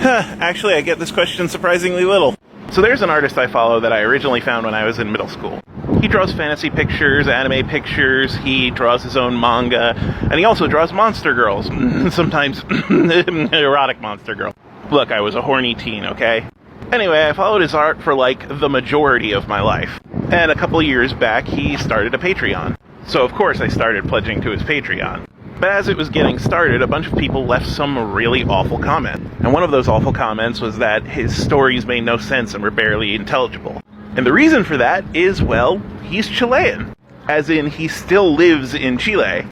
Actually, I get this question surprisingly little. So there's an artist I follow that I originally found when I was in middle school. He draws fantasy pictures, anime pictures, he draws his own manga, and he also draws monster girls. Sometimes erotic monster girl. Look, I was a horny teen, okay? Anyway, I followed his art for like the majority of my life. And a couple of years back, he started a Patreon. So of course I started pledging to his Patreon. But as it was getting started, a bunch of people left some really awful comments. And one of those awful comments was that his stories made no sense and were barely intelligible. And the reason for that is, well, he's Chilean. As in, he still lives in Chile.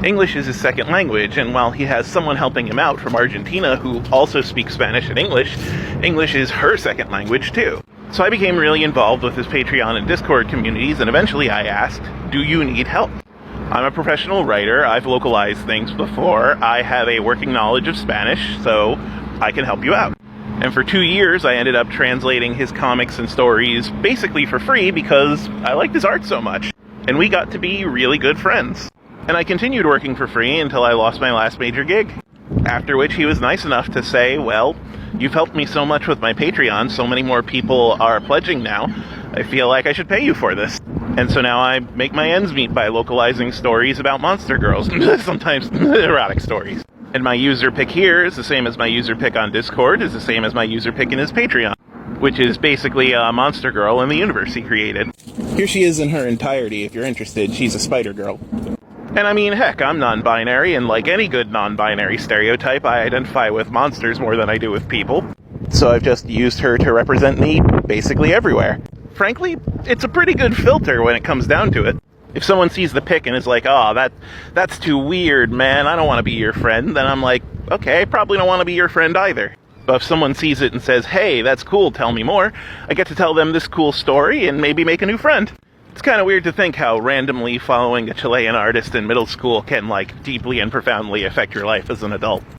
English is his second language, and while he has someone helping him out from Argentina who also speaks Spanish and English is her second language too. So I became really involved with his Patreon and Discord communities, and eventually I asked, do you need help? I'm a professional writer, I've localized things before, I have a working knowledge of Spanish, so I can help you out. And for 2 years I ended up translating his comics and stories basically for free because I liked his art so much. And we got to be really good friends. And I continued working for free until I lost my last major gig. After which he was nice enough to say, well, you've helped me so much with my Patreon, so many more people are pledging now, I feel like I should pay you for this. And so now I make my ends meet by localizing stories about monster girls, sometimes erotic stories. And my user pick here is the same as my user pick on Discord, is the same as my user pick in his Patreon, which is basically a monster girl in the universe he created. Here she is in her entirety, if you're interested. She's a spider girl. And I mean, heck, I'm non-binary, and like any good non-binary stereotype, I identify with monsters more than I do with people. So I've just used her to represent me basically everywhere. Frankly, it's a pretty good filter when it comes down to it. If someone sees the pic and is like, oh, that's too weird, man, I don't want to be your friend, then I'm like, okay, I probably don't want to be your friend either. But if someone sees it and says, hey, that's cool, tell me more, I get to tell them this cool story and maybe make a new friend. It's kind of weird to think how randomly following a Chilean artist in middle school can, like, deeply and profoundly affect your life as an adult.